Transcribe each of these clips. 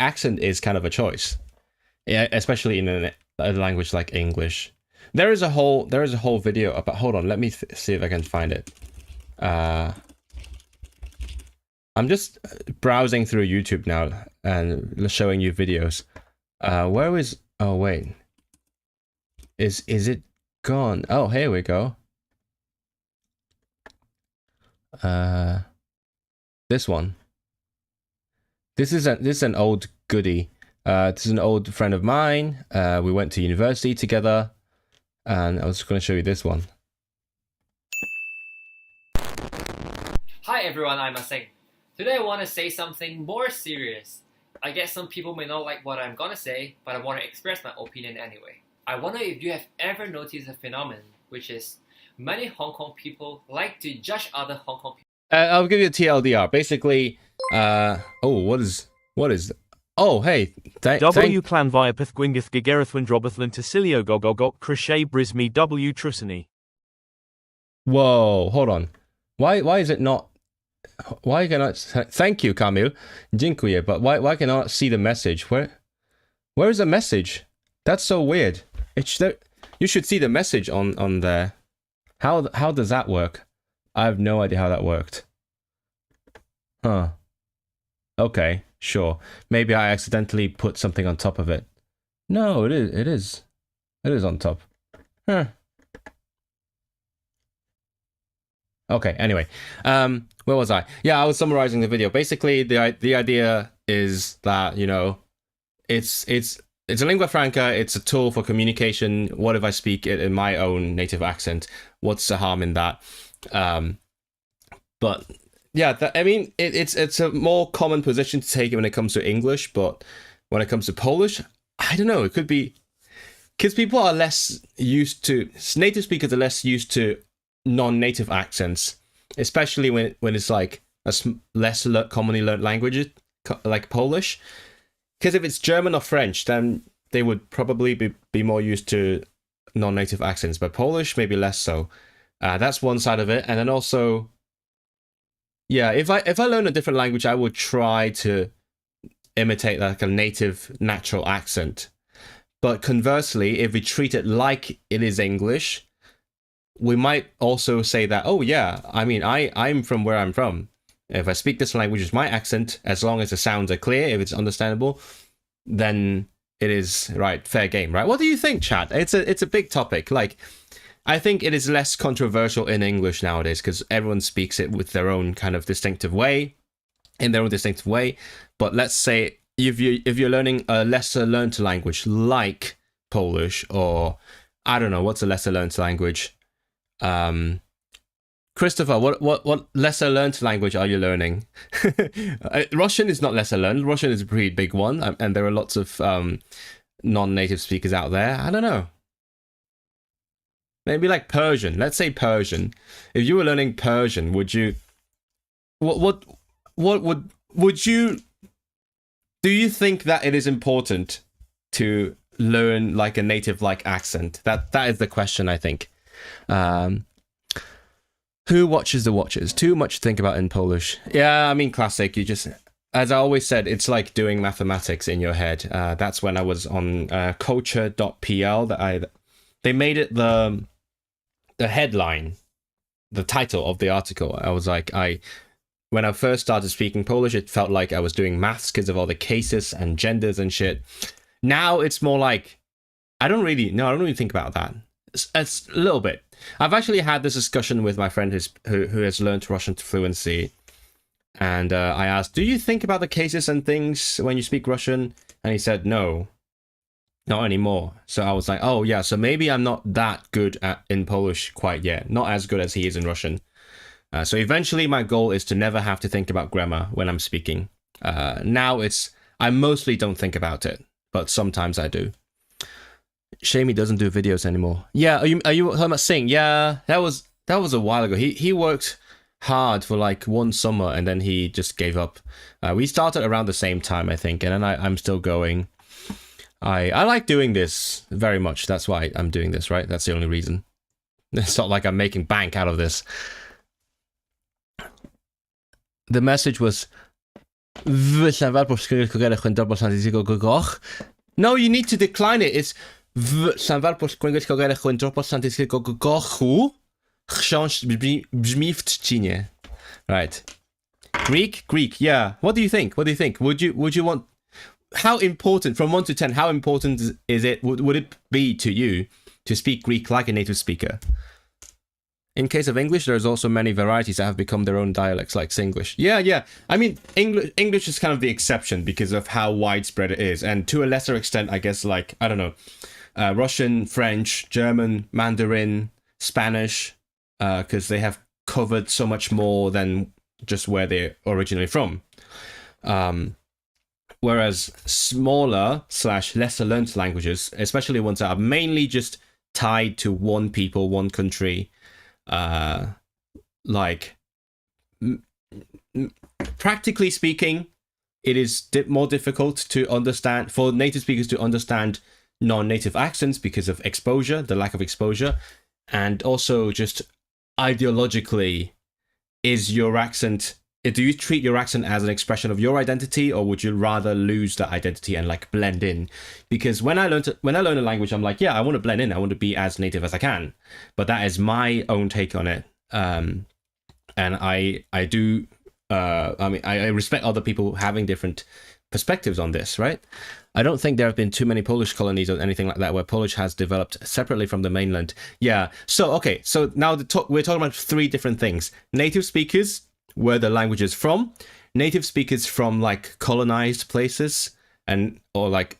accent is kind of a choice, yeah, especially in a language like English. There is a whole video about. Hold on, let me see if I can find it. I'm just browsing through YouTube now and showing you videos. Where is? Oh wait, is it gone? Oh, here we go. This one. This is an old goodie. This is an old friend of mine. We went to university together, and I was going to show you this one. Hi everyone, I'm Aseng. Today I want to say something more serious. I guess some people may not like what I'm gonna say, but I want to express my opinion anyway. I wonder if you have ever noticed a phenomenon, which is many Hong Kong people like to judge other Hong Kong people. I'll give you a TLDR. Basically, oh, what is? Oh, hey, W clan viapith gwingith gigerithwin drobathlan tasilio gogogok crochet brisme W trusini. Whoa, hold on. Why is it not? Why can I? Thank you, Camille. Dziękuję, but why can I not see the message? Where is the message? That's so weird. You should see the message on there. How does that work? I have no idea how that worked. Huh. Okay, sure. Maybe I accidentally put something on top of it. No, it is on top. Huh. Okay, anyway. Where was I? Yeah, I was summarizing the video. Basically, the idea is that, you know, it's a lingua franca, it's a tool for communication. What if I speak it in my own native accent? What's the harm in that? But yeah, I mean, it's a more common position to take when it comes to English, but when it comes to Polish, I don't know, it could be because people are less used to, native speakers are less used to non-native accents, especially when it's like a less commonly learned language like Polish. Because if it's German or French, then they would probably be more used to non-native accents, but Polish maybe less so. That's one side of it. And then also, yeah, if I learn a different language, I would try to imitate like a native natural accent. But conversely, if we treat it like it is English, we might also say that, oh yeah, I mean, I'm from where I'm from. If I speak this language as my accent, as long as the sounds are clear, if it's understandable, then it is, right, fair game, right? What do you think, chat? It's a big topic. Like, I think it is less controversial in English nowadays because everyone speaks it with their own kind of distinctive way, in their own distinctive way. But let's say if you're learning a lesser learned language like Polish, or I don't know, what's a lesser learned language? Christopher, what lesser learned language are you learning? Russian is not lesser learned. Russian is a pretty big one, and there are lots of non-native speakers out there. I don't know. Maybe like Persian. Let's say Persian. If you were learning Persian, would you? What would you? Do you think that it is important to learn like a native like accent? That is the question, I think. Who watches the watches? Too much to think about in Polish. Yeah, I mean, classic. You just, as I always said, it's like doing mathematics in your head. That's when I was on culture.pl that they made it the headline, the title of the article. I was like, when I first started speaking Polish, it felt like I was doing maths because of all the cases and genders and shit. Now it's more like, I don't really think about that. It's a little bit. I've actually had this discussion with my friend who has learned Russian to fluency, and I asked, do you think about the cases and things when you speak Russian? And he said, no, not anymore. So I was like, oh yeah, so maybe I'm not that good in Polish quite yet. Not as good as he is in Russian. So eventually my goal is to never have to think about grammar when I'm speaking. Now I mostly don't think about it, but sometimes I do. Shame he doesn't do videos anymore. Yeah, are you talking about Sing? Yeah, that was a while ago. He worked hard for like one summer and then he just gave up. We started around the same time, I think, and then I'm still going. I like doing this very much. That's why I'm doing this, right? That's the only reason. It's not like I'm making bank out of this. The message was, No, you need to decline it. It's right. Greek. Yeah. What do you think? Would you want? How important, from 1 to 10, how important is it? Would it be to you to speak Greek like a native speaker? In case of English, there's also many varieties that have become their own dialects, like Singlish. Yeah. I mean, English is kind of the exception because of how widespread it is, and to a lesser extent, I guess, like, I don't know, Russian, French, German, Mandarin, Spanish, because they have covered so much more than just where they're originally from. Whereas smaller / lesser learned languages, especially ones that are mainly just tied to one people, one country, practically speaking, it is more difficult to understand for native speakers to understand non-native accents because of exposure, the lack of exposure, and also just ideologically, is your accent, do you treat your accent as an expression of your identity, or would you rather lose that identity and like blend in? Because when I learn a language, I'm like, yeah, I want to blend in. I want to be as native as I can. But that is my own take on it. And I do. I mean, I respect other people having different perspectives on this, right? I don't think there have been too many Polish colonies or anything like that where Polish has developed separately from the mainland. Yeah. So, okay. So now we're talking about 3 different things. Native speakers, where the language is from, native speakers from like colonized places or like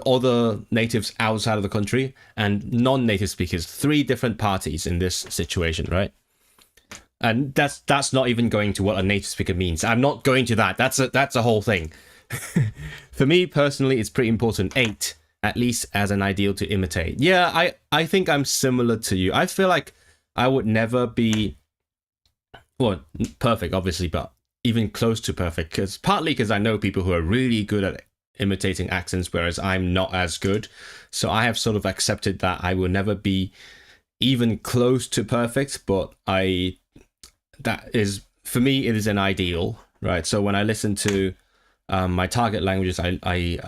other natives outside of the country, and non-native speakers. 3 different parties in this situation, right? And that's not even going to what a native speaker means. I'm not going to that. That's a whole thing. For me personally, it's pretty important. 8, at least, as an ideal to imitate. Yeah, I think I'm similar to you. I feel like I would never be, well, perfect, obviously, but even close to perfect. Partly because I know people who are really good at imitating accents, whereas I'm not as good. So I have sort of accepted that I will never be even close to perfect. But that is, for me, it is an ideal, right? So when I listen to my target languages, I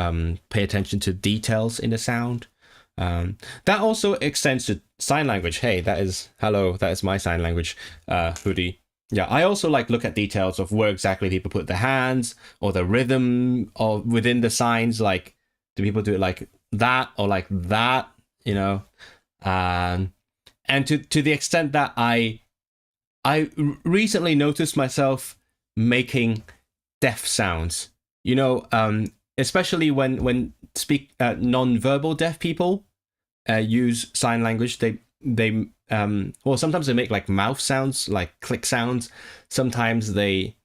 pay attention to details in the sound. That also extends to sign language. Hey, that is my sign language, Hoodie. Yeah, I also look at details of where exactly people put their hands, or the rhythm of within the signs. Like, do people do it like that or like that? You know, and to the extent that I recently noticed myself making deaf sounds. You know, especially when speak non-verbal deaf people use sign language. They well, sometimes they make like mouth sounds, like click sounds. Sometimes they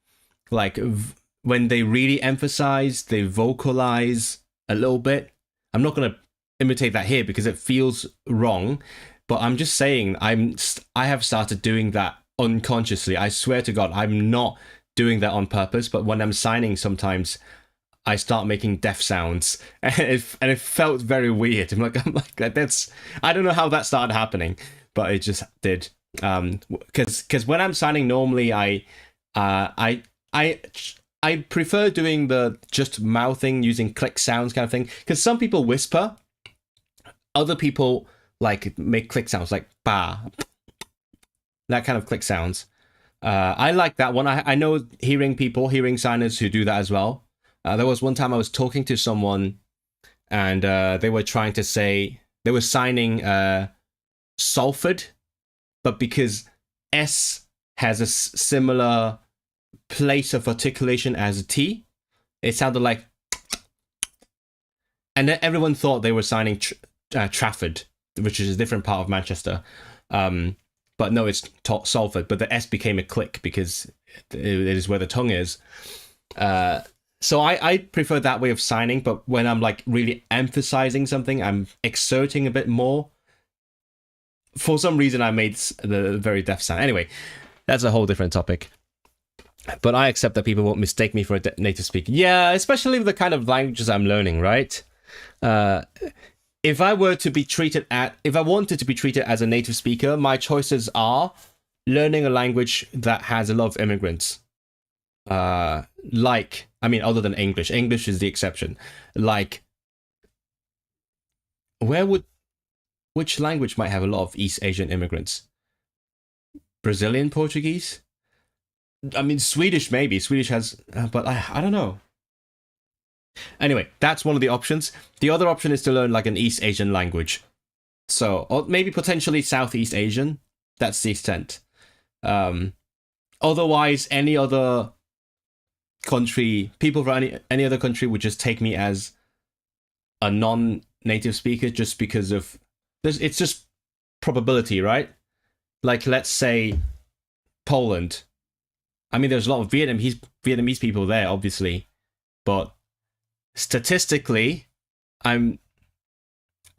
when they really emphasize, they vocalize a little bit. I'm not gonna imitate that here because it feels wrong, but I'm just saying I have started doing that unconsciously. I swear to God, I'm not doing that on purpose, but when I'm signing, sometimes I start making deaf sounds, and it felt very weird. I'm like that's, I don't know how that started happening, but it just did. Because when I'm signing, normally I prefer doing the just mouthing using click sounds kind of thing. Because some people whisper, other people make click sounds like ba, that kind of click sounds. I like that one. I know hearing signers who do that as well. There was one time I was talking to someone, and they were trying to say, they were signing Salford, but because S has a similar place of articulation as a T, it sounded like, and then everyone thought they were signing Trafford, which is a different part of Manchester. But no, it's Salford, but the S became a click because it is where the tongue is. So I prefer that way of signing, but when I'm really emphasizing something, I'm exerting a bit more. For some reason, I made the very deaf sound. Anyway, that's a whole different topic. But I accept that people won't mistake me for a native speaker. Yeah, especially with the kind of languages I'm learning, right? If I wanted to be treated as a native speaker, my choices are learning a language that has a lot of immigrants. like, I mean, other than English. English is the exception. Like, which language might have a lot of East Asian immigrants? Brazilian Portuguese? I mean, Swedish maybe. Swedish has, but I don't know. Anyway, that's one of the options. The other option is to learn like an East Asian language. So, or maybe potentially Southeast Asian. That's the extent. Otherwise, any other country, people from any other country would just take me as a non-native speaker just because of it's just probability, right? Like, let's say Poland. I mean, there's a lot of Vietnamese people there, obviously, but statistically, I'm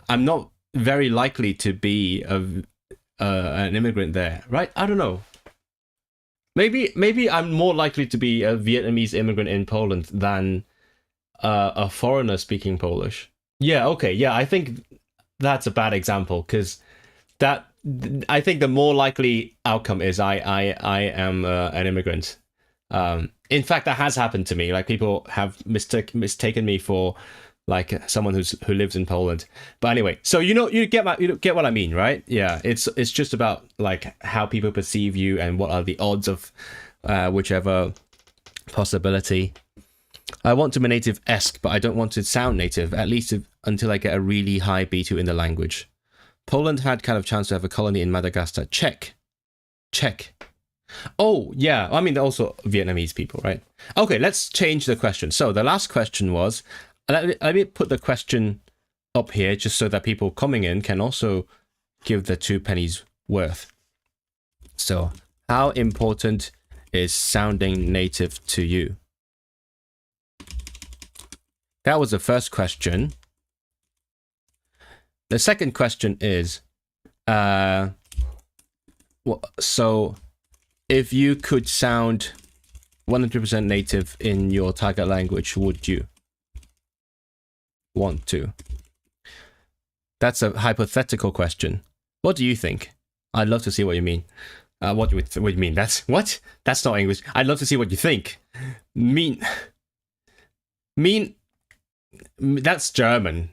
not very likely to be an immigrant there, right? I don't know. Maybe I'm more likely to be a Vietnamese immigrant in Poland than a foreigner speaking Polish. Yeah, okay, yeah, I think that's a bad example because I think the more likely outcome is I am an immigrant. In fact, that has happened to me. Like, people have mistaken me for like someone who lives in Poland. But anyway, so you get what I mean, right? Yeah, it's just about like how people perceive you and what are the odds of whichever possibility. I want to be native-esque, but I don't want to sound native, at least until I get a really high B2 in the language. Poland had kind of chance to have a colony in Madagascar. Check. Oh, yeah. I mean, they're also Vietnamese people, right? Okay, let's change the question. So the last question was, let me put the question up here just so that people coming in can also give the 2 pennies worth. So, how important is sounding native to you? That was the first question. The second question is, so if you could sound 100% native in your target language, would you want to? That's a hypothetical question. What do you think? I'd love to see what you mean. What do you mean? That's not English. I'd love to see what you think. Mean. That's German,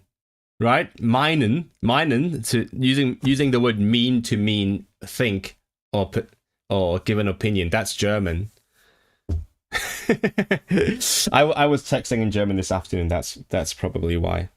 right? Meinen, to using the word mean to mean think or give an opinion. That's German. I was texting in German this afternoon. That's probably why.